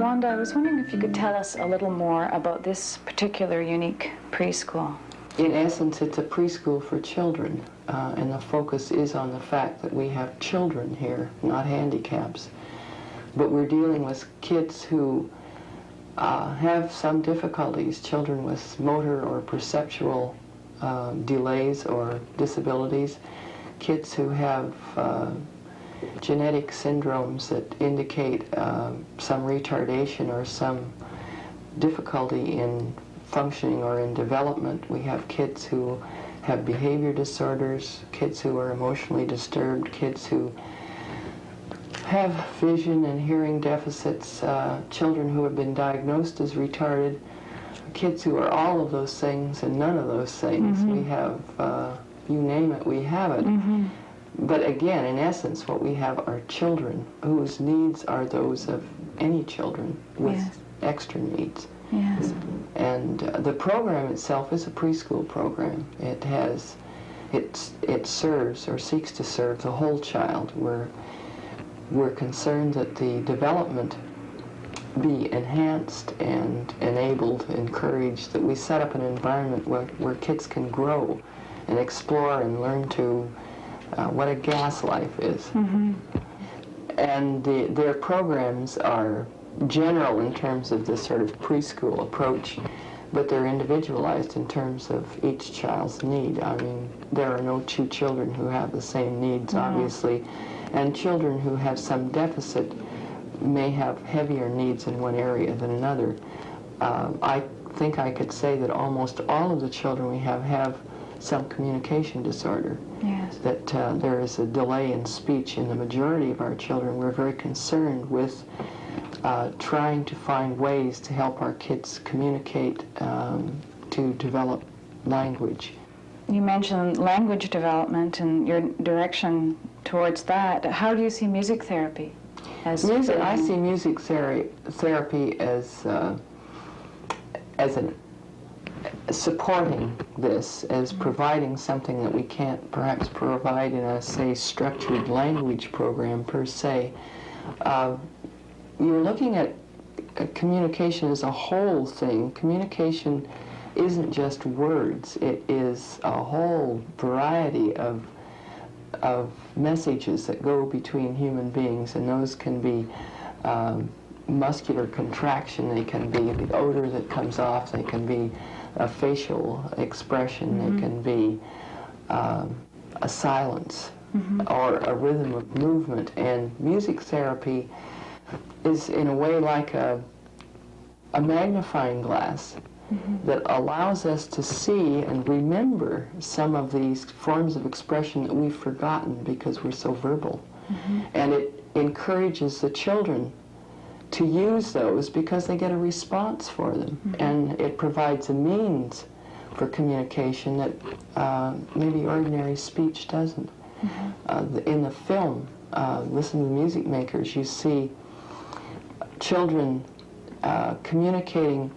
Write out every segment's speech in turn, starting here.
Wanda, I was wondering if you could tell us a little more about this particular unique preschool. In essence, it's a preschool for children, and the focus is on the fact that we have children here, not handicaps. But we're dealing with kids who have some difficulties, children with motor or perceptual delays or disabilities, kids who have genetic syndromes that indicate some retardation or some difficulty in functioning or in development. We have kids who have behavior disorders, kids who are emotionally disturbed, kids who have vision and hearing deficits, children who have been diagnosed as retarded, kids who are all of those things and none of those things. We have, you name it, we have it. But again, in essence, what we have are children whose needs are those of any children with extra needs. Yes. And the program itself is a preschool program. It serves or seeks to serve the whole child. We're concerned that the development be enhanced and enabled, encouraged, that we set up an environment where kids can grow and explore and learn to what a gas life is. And their programs are general in terms of this sort of preschool approach, but they're individualized in terms of each child's need. I mean, there are no two children who have the same needs, obviously, and children who have some deficit may have heavier needs in one area than another. I think I could say that almost all of the children we have some communication disorder. Yes. That there is a delay in speech in the majority of our children. We're very concerned with trying to find ways to help our kids communicate, to develop language. You mentioned language development and your direction towards that. How do you see music therapy? I see music therapy as supporting this, as providing something that we can't perhaps provide in a, say, structured language program per se. You're looking at communication as a whole thing. Communication isn't just words. It is a whole variety of messages that go between human beings, and those can be muscular contraction, they can be the odor that comes off, they can be a facial expression, they can be a silence or a rhythm of movement. And music therapy is in a way like a magnifying glass that allows us to see and remember some of these forms of expression that we've forgotten because we're so verbal. And it encourages the children to use those because they get a response for them. And it provides a means for communication that maybe ordinary speech doesn't. In the film, Listen to the Musicmakers, you see children communicating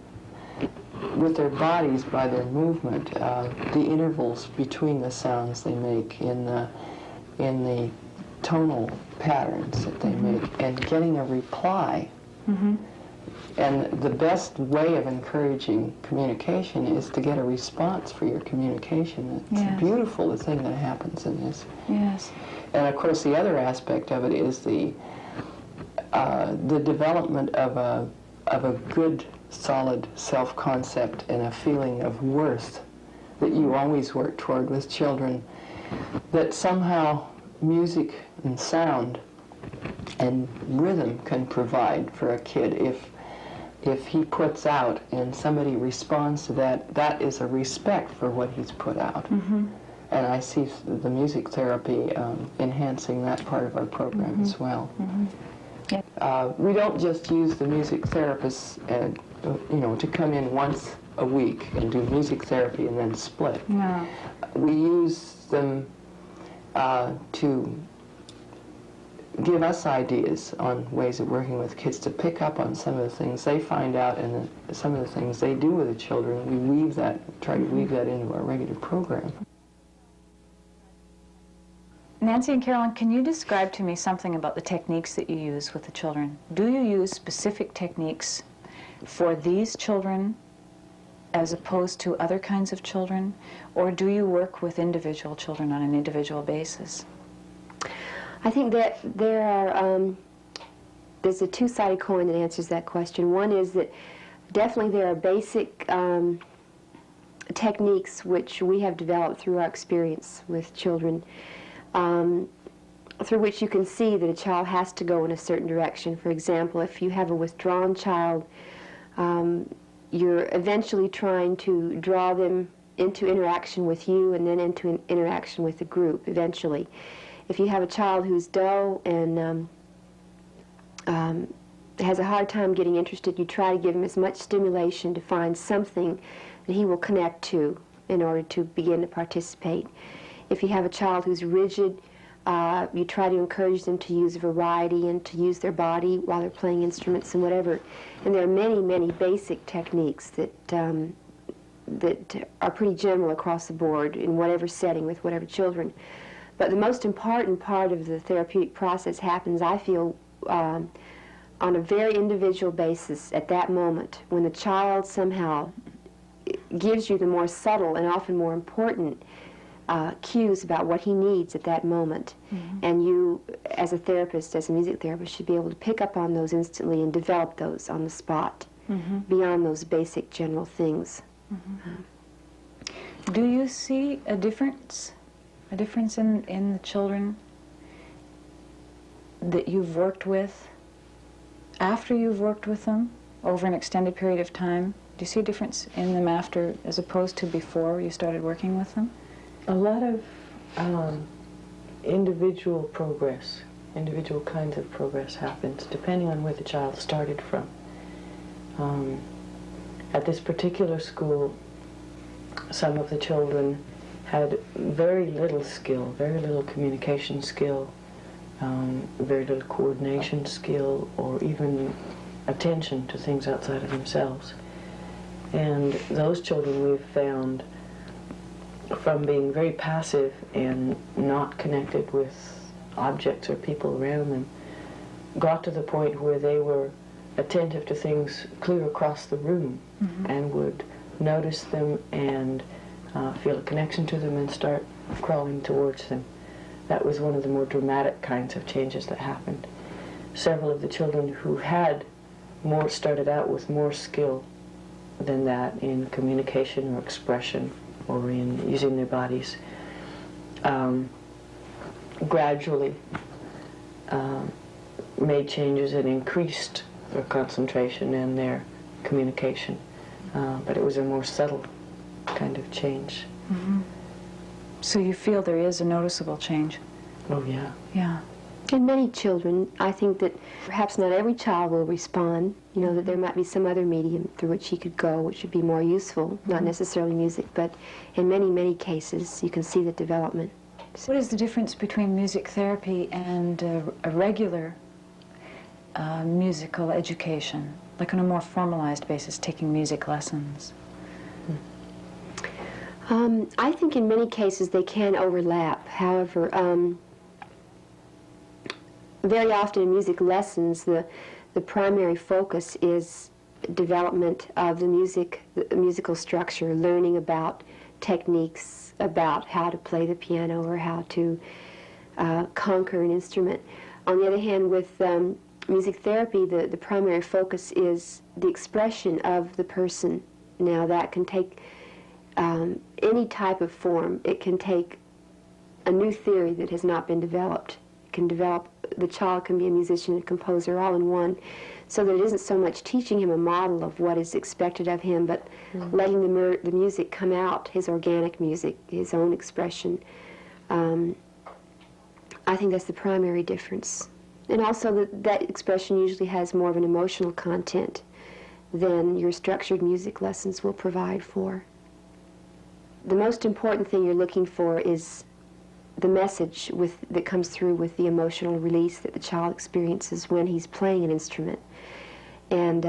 with their bodies by their movement, the intervals between the sounds they make in the tonal patterns that they make, and getting a reply. And the best way of encouraging communication is to get a response for your communication. It's beautiful, the thing that happens in this. Yes. And of course the other aspect of it is the development of a good, solid self-concept and a feeling of worth that you always work toward with children, that somehow music and sound and rhythm can provide for a kid. If he puts out and somebody responds to that, that is a respect for what he's put out. And I see the music therapy enhancing that part of our program as well. We don't just use the music therapists, to come in once a week and do music therapy and then split. No. We use them to give us ideas on ways of working with kids, to pick up on some of the things they find out and some of the things they do with the children. We try to weave that into our regular program. Nancy and Carolyn, can you describe to me something about the techniques that you use with the children? Do you use specific techniques for these children as opposed to other kinds of children? Or do you work with individual children on an individual basis? I think that there's a two-sided coin that answers that question. One is that definitely there are basic techniques which we have developed through our experience with children, through which you can see that a child has to go in a certain direction. For example, if you have a withdrawn child, you're eventually trying to draw them into interaction with you and then into an interaction with the group eventually. If you have a child who's dull and has a hard time getting interested, you try to give him as much stimulation to find something that he will connect to in order to begin to participate. If you have a child who's rigid, you try to encourage them to use variety and to use their body while they're playing instruments and whatever. And there are many, many basic techniques that that are pretty general across the board in whatever setting with whatever children. But the most important part of the therapeutic process happens, I feel, on a very individual basis at that moment, when the child somehow gives you the more subtle and often more important cues about what he needs at that moment. Mm-hmm. And you, as a therapist, as a music therapist, should be able to pick up on those instantly and develop those on the spot, mm-hmm. beyond those basic general things. Mm-hmm. Do you see a difference in the children that you've worked with after you've worked with them over an extended period of time? Do you see a difference in them after as opposed to before you started working with them? A lot of individual progress, individual kinds of progress happens depending on where the child started from. At this particular school, some of the children had very little skill, very little communication skill, very little coordination skill, or even attention to things outside of themselves. And those children we've found, from being very passive and not connected with objects or people around them, got to the point where they were attentive to things clear across the room, mm-hmm. and would notice them and feel a connection to them and start crawling towards them. That was one of the more dramatic kinds of changes that happened. Several of the children who had started out with more skill than that in communication or expression or in using their bodies, gradually made changes and increased their concentration and their communication. But it was a more subtle kind of change. Mm-hmm. So you feel there is a noticeable change? Oh, yeah. Yeah. In many children, I think that perhaps not every child will respond, that there might be some other medium through which he could go, which would be more useful, mm-hmm. not necessarily music, but in many, many cases, you can see the development. What is the difference between music therapy and a regular musical education, like on a more formalized basis, taking music lessons? I think in many cases they can overlap. However, very often in music lessons, the primary focus is development of the musical structure, learning about techniques, about how to play the piano or how to conquer an instrument. On the other hand, with music therapy, the primary focus is the expression of the person. Now, that can take any type of form. It can take a new theory that has not been developed. It can develop, the child can be a musician and a composer all in one, so that it isn't so much teaching him a model of what is expected of him, but letting the music come out, his organic music, his own expression. I think that's the primary difference. And also that expression usually has more of an emotional content than your structured music lessons will provide for. The most important thing you're looking for is the message that comes through with the emotional release that the child experiences when he's playing an instrument. And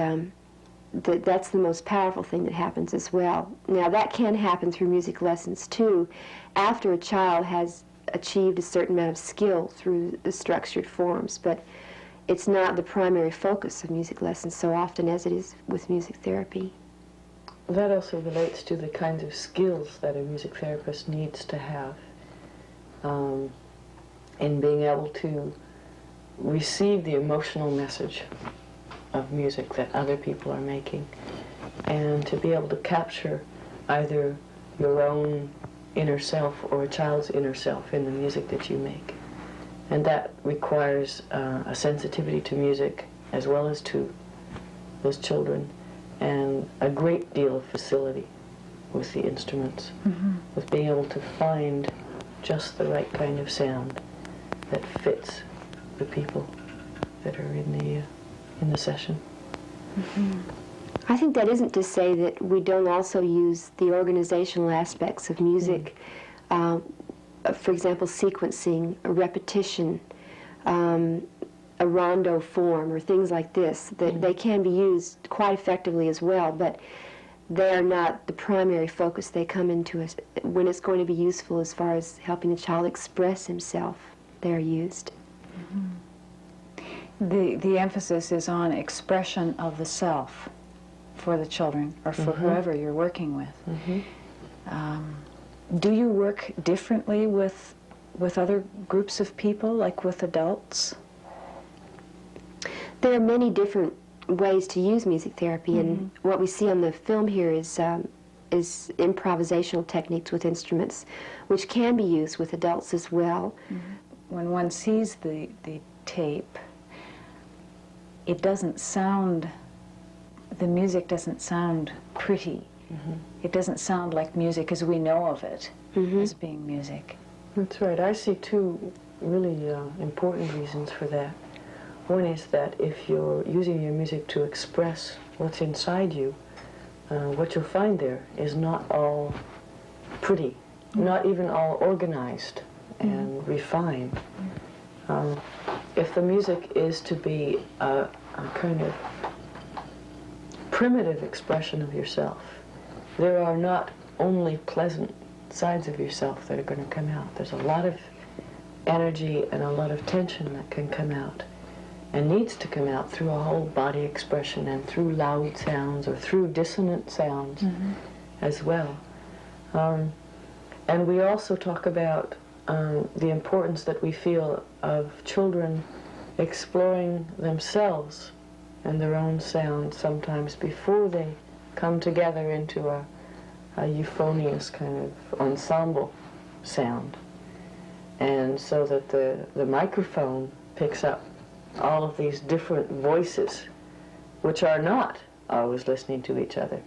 that's the most powerful thing that happens as well. Now, that can happen through music lessons, too. After a child has achieved a certain amount of skill through the structured forms, but it's not the primary focus of music lessons so often as it is with music therapy. That also relates to the kinds of skills that a music therapist needs to have in being able to receive the emotional message of music that other people are making, and to be able to capture either your own inner self or a child's inner self in the music that you make. And that requires a sensitivity to music as well as to those children, and a great deal of facility with the instruments, with being able to find just the right kind of sound that fits the people that are in the session. I think that isn't to say that we don't also use the organizational aspects of music, for example, sequencing, a repetition, a rondo form, or things like this, that they can be used quite effectively as well, but they're not the primary focus. They come into us when it's going to be useful as far as helping the child express himself. They're used. The emphasis is on expression of the self for the children, or for whoever you're working with. Do you work differently with other groups of people, like with adults? There are many different ways to use music therapy, and what we see on the film here is improvisational techniques with instruments, which can be used with adults as well. When one sees the tape, it doesn't sound, the music doesn't sound pretty. It doesn't sound like music as we know of it as being music. That's right. I see two really important reasons for that. One is that if you're using your music to express what's inside you, what you'll find there is not all pretty, not even all organized and refined. If the music is to be a kind of primitive expression of yourself, there are not only pleasant sides of yourself that are going to come out. There's a lot of energy and a lot of tension that can come out, and needs to come out through a whole body expression and through loud sounds or through dissonant sounds as well. And we also talk about the importance that we feel of children exploring themselves and their own sound sometimes before they come together into a euphonious kind of ensemble sound. And so that the microphone picks up all of these different voices, which are not always listening to each other,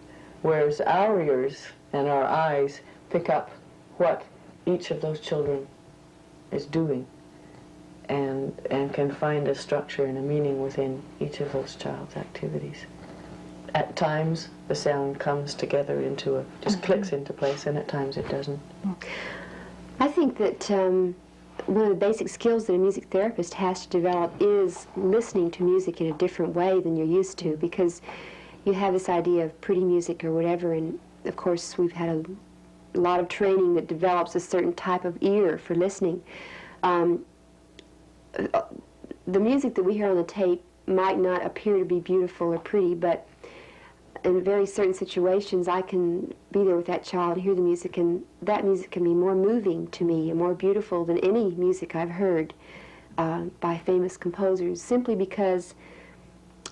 whereas our ears and our eyes pick up what each of those children is doing, and can find a structure and a meaning within each of those child's activities. At times, the sound comes together into just clicks into place, and at times it doesn't. I think that one of the basic skills that a music therapist has to develop is listening to music in a different way than you're used to, because you have this idea of pretty music or whatever, and of course we've had a lot of training that develops a certain type of ear for listening. The music that we hear on the tape might not appear to be beautiful or pretty, but in very certain situations I can be there with that child and hear the music, and that music can be more moving to me and more beautiful than any music I've heard by famous composers, simply because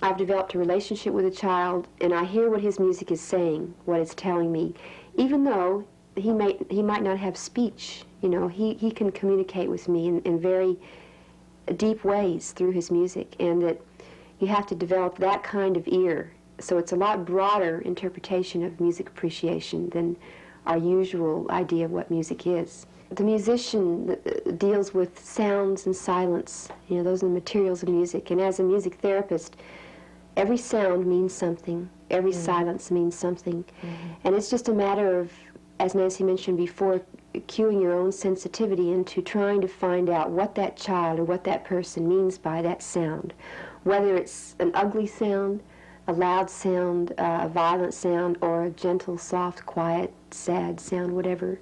I've developed a relationship with a child and I hear what his music is saying, what it's telling me. Even though he might not have speech, you know, he can communicate with me in very deep ways through his music, and that you have to develop that kind of ear. So it's a lot broader interpretation of music appreciation than our usual idea of what music is. The musician deals with sounds and silence. You know, those are the materials of music. And as a music therapist, every sound means something. Every silence means something. And it's just a matter of, as Nancy mentioned before, cueing your own sensitivity into trying to find out what that child or what that person means by that sound. Whether it's an ugly sound, a loud sound, a violent sound, or a gentle, soft, quiet, sad sound, whatever.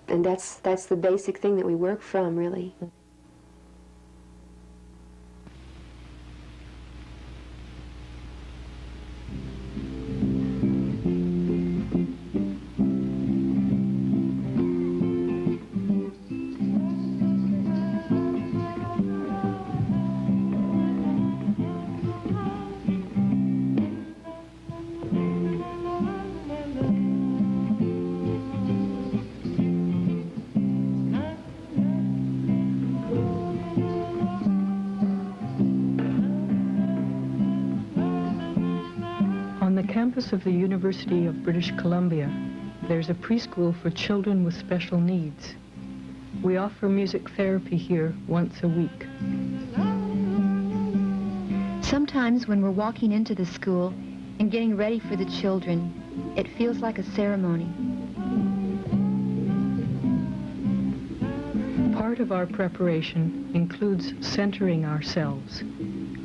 And that's the basic thing that we work from, really. On the campus of the University of British Columbia, there's a preschool for children with special needs. We offer music therapy here once a week. Sometimes when we're walking into the school and getting ready for the children, it feels like a ceremony. Part of our preparation includes centering ourselves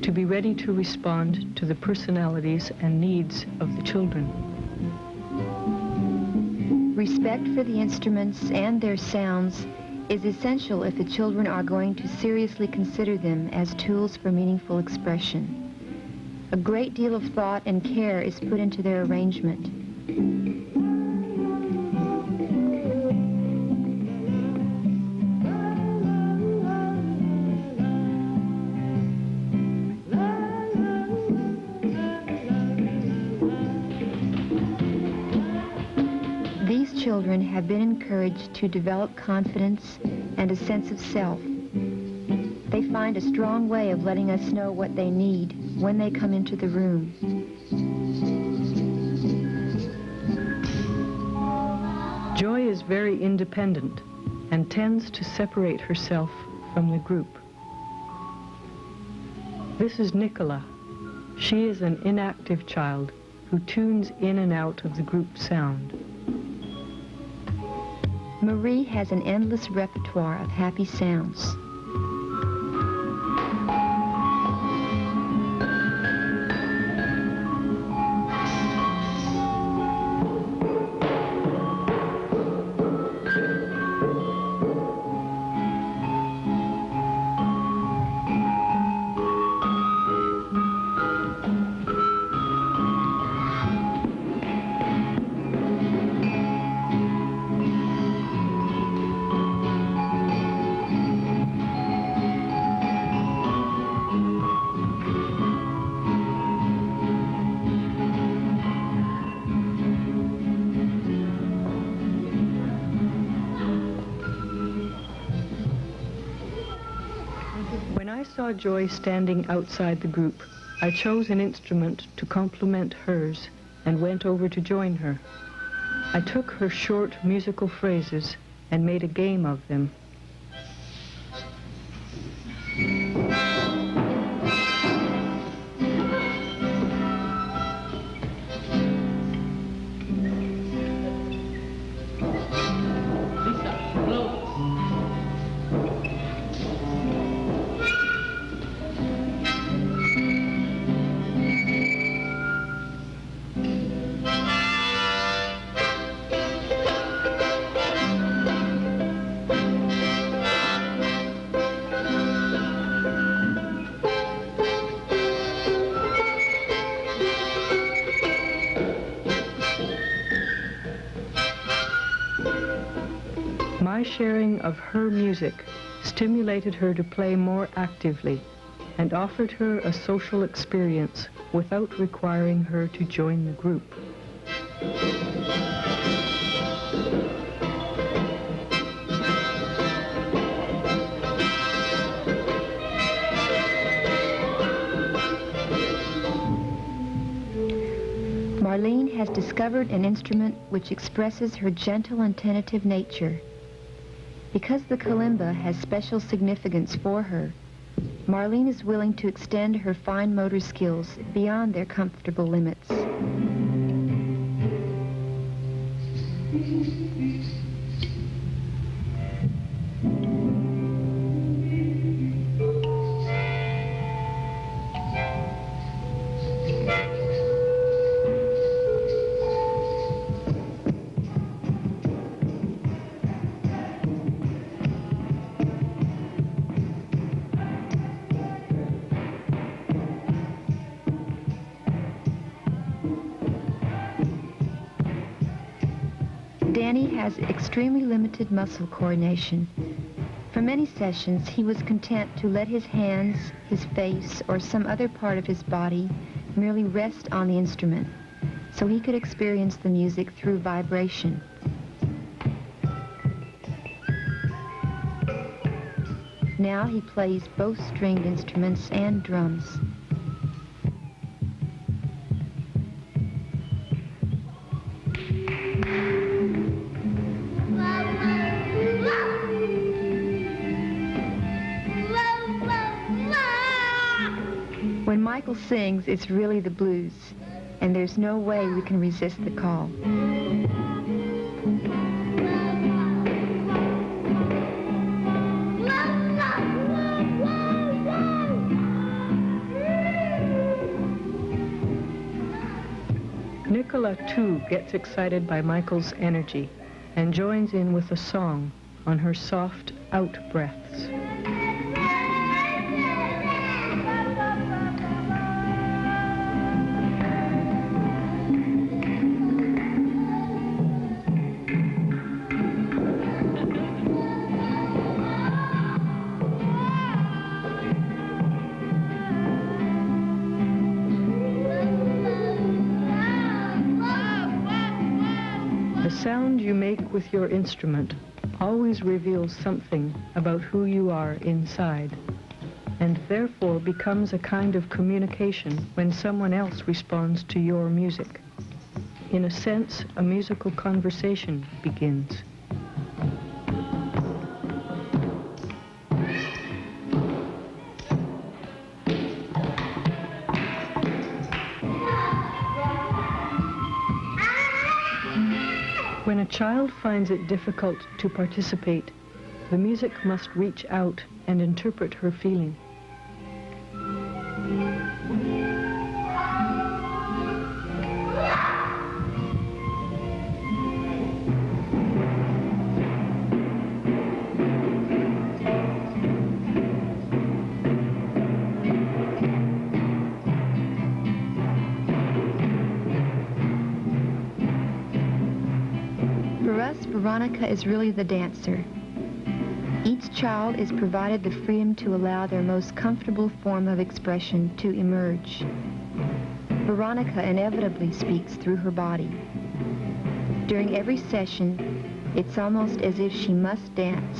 to be ready to respond to the personalities and needs of the children. Respect for the instruments and their sounds is essential if the children are going to seriously consider them as tools for meaningful expression. A great deal of thought and care is put into their arrangement. These children have been encouraged to develop confidence and a sense of self. They find a strong way of letting us know what they need when they come into the room. Joy is very independent and tends to separate herself from the group. This is Nicola. She is an inactive child who tunes in and out of the group sound. Marie has an endless repertoire of happy sounds. When I saw Joy standing outside the group, I chose an instrument to complement hers and went over to join her. I took her short musical phrases and made a game of them. My sharing of her music stimulated her to play more actively and offered her a social experience without requiring her to join the group. Marlene has discovered an instrument which expresses her gentle and tentative nature. Because the kalimba has special significance for her, Marlene is willing to extend her fine motor skills beyond their comfortable limits. Danny has extremely limited muscle coordination. For many sessions, he was content to let his hands, his face, or some other part of his body merely rest on the instrument, so he could experience the music through vibration. Now he plays both stringed instruments and drums. When Michael sings, it's really the blues, and there's no way we can resist the call. Nicola, too, gets excited by Michael's energy and joins in with a song on her soft out-breaths. The sound you make with your instrument always reveals something about who you are inside, and therefore becomes a kind of communication when someone else responds to your music. In a sense, a musical conversation begins. When a child finds it difficult to participate, the music must reach out and interpret her feeling. For us, Veronica is really the dancer. Each child is provided the freedom to allow their most comfortable form of expression to emerge. Veronica inevitably speaks through her body. During every session, it's almost as if she must dance.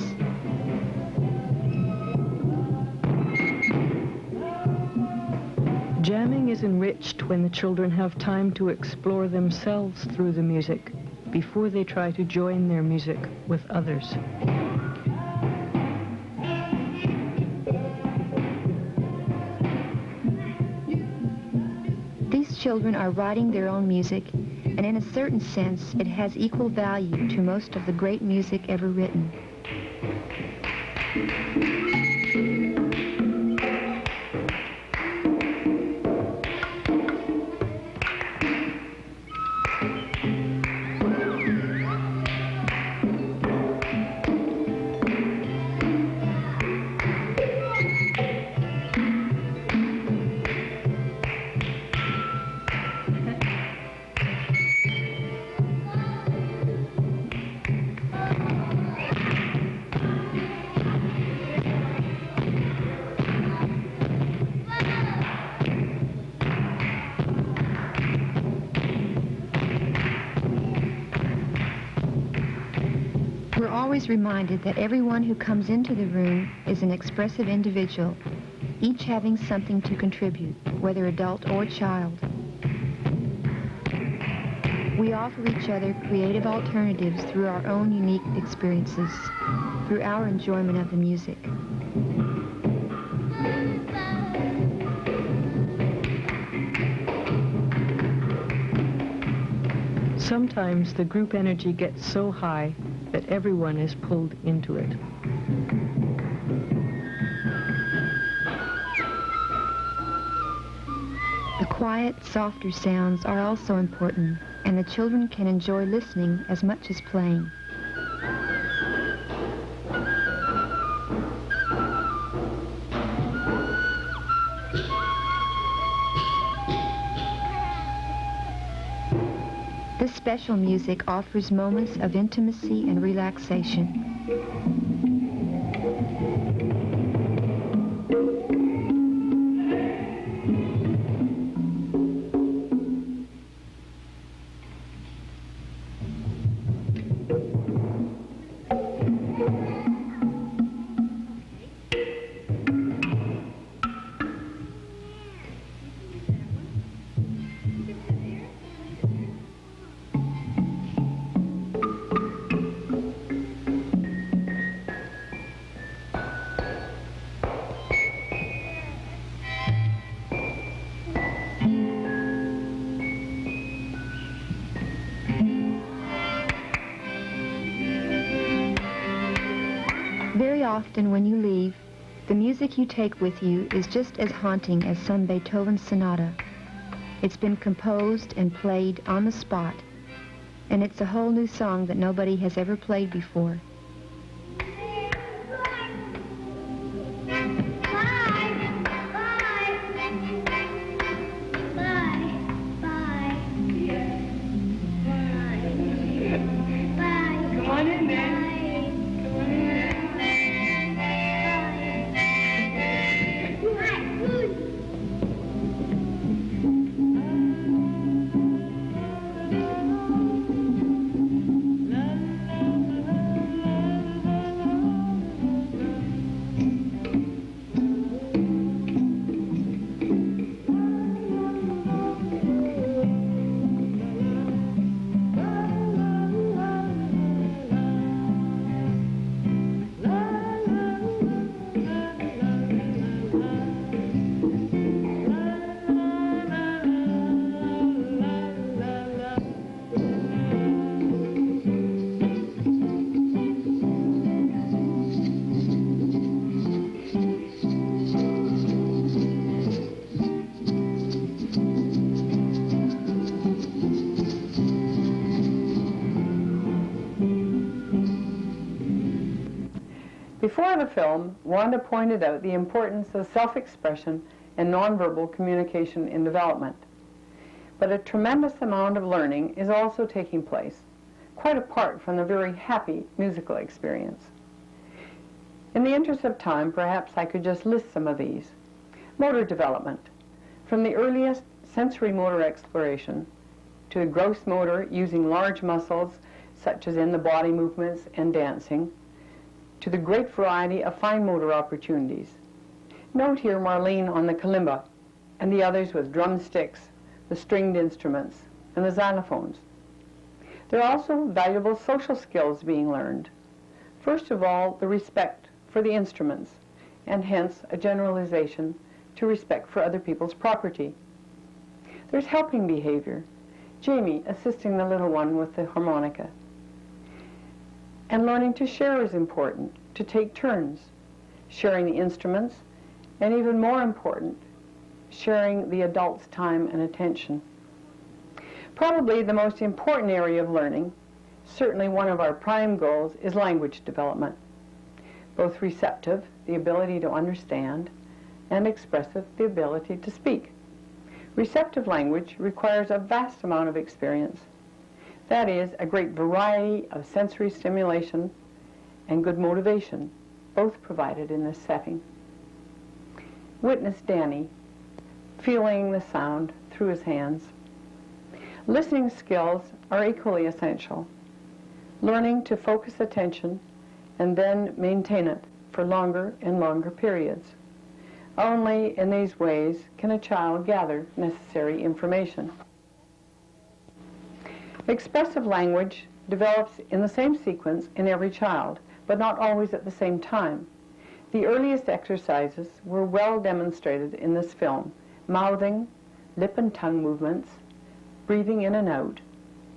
Jamming is enriched when the children have time to explore themselves through the music before they try to join their music with others. These children are writing their own music, and in a certain sense, it has equal value to most of the great music ever written. We're always reminded that everyone who comes into the room is an expressive individual, each having something to contribute, whether adult or child. We offer each other creative alternatives through our own unique experiences, through our enjoyment of the music. Sometimes the group energy gets so high that everyone is pulled into it. The quiet, softer sounds are also important, and the children can enjoy listening as much as playing. This special music offers moments of intimacy and relaxation. Very often when you leave, the music you take with you is just as haunting as some Beethoven sonata. It's been composed and played on the spot, and it's a whole new song that nobody has ever played before. Before the film, Wanda pointed out the importance of self-expression and nonverbal communication in development. But a tremendous amount of learning is also taking place, quite apart from the very happy musical experience. In the interest of time, perhaps I could just list some of these. Motor development, from the earliest sensory motor exploration to the gross motor using large muscles, such as in the body movements and dancing, to the great variety of fine motor opportunities. Note here Marlene on the kalimba, and the others with drumsticks, the stringed instruments, and the xylophones. There are also valuable social skills being learned. First of all, the respect for the instruments, and hence a generalization to respect for other people's property. There's helping behavior, Jamie assisting the little one with the harmonica. And learning to share is important, to take turns, sharing the instruments, and even more important, sharing the adult's time and attention. Probably the most important area of learning, certainly one of our prime goals, is language development. Both receptive, the ability to understand, and expressive, the ability to speak. Receptive language requires a vast amount of experience. That is, a great variety of sensory stimulation and good motivation, both provided in this setting. Witness Danny, feeling the sound through his hands. Listening skills are equally essential. Learning to focus attention and then maintain it for longer and longer periods. Only in these ways can a child gather necessary information. Expressive language develops in the same sequence in every child, but not always at the same time. The earliest exercises were well demonstrated in this film. Mouthing, lip and tongue movements, breathing in and out,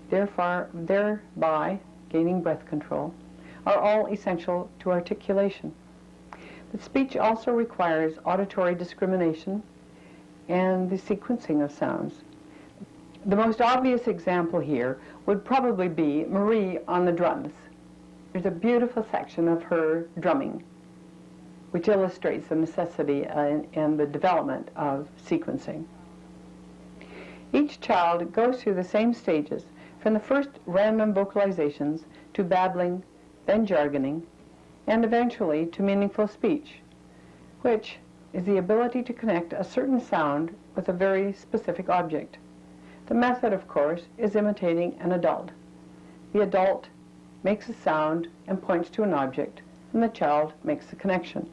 thereby gaining breath control, are all essential to articulation. But speech also requires auditory discrimination and the sequencing of sounds. The most obvious example here would probably be Marie on the drums. There's a beautiful section of her drumming, which illustrates the necessity and the development of sequencing. Each child goes through the same stages from the first random vocalizations to babbling, then jargoning, and eventually to meaningful speech, which is the ability to connect a certain sound with a very specific object. The method, of course, is imitating an adult. The adult makes a sound and points to an object, and the child makes the connection.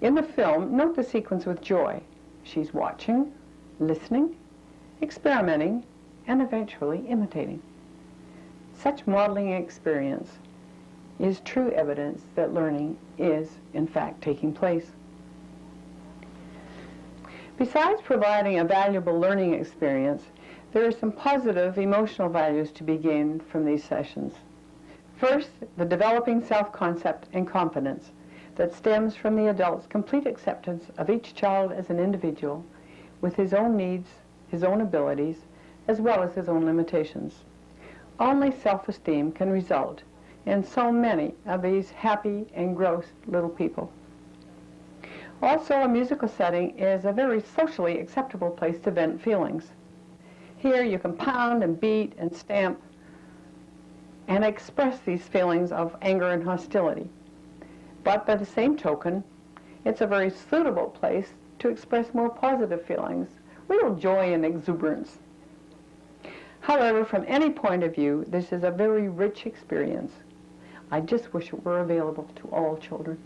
In the film, note the sequence with joy. She's watching, listening, experimenting, and eventually imitating. Such modeling experience is true evidence that learning is, in fact, taking place. Besides providing a valuable learning experience, there are some positive emotional values to be gained from these sessions. First, the developing self-concept and confidence that stems from the adult's complete acceptance of each child as an individual with his own needs, his own abilities, as well as his own limitations. Only self-esteem can result in so many of these happy, engrossed little people. Also, a musical setting is a very socially acceptable place to vent feelings. Here you can pound and beat and stamp and express these feelings of anger and hostility. But by the same token, it's a very suitable place to express more positive feelings, real joy and exuberance. However, from any point of view, this is a very rich experience. I just wish it were available to all children.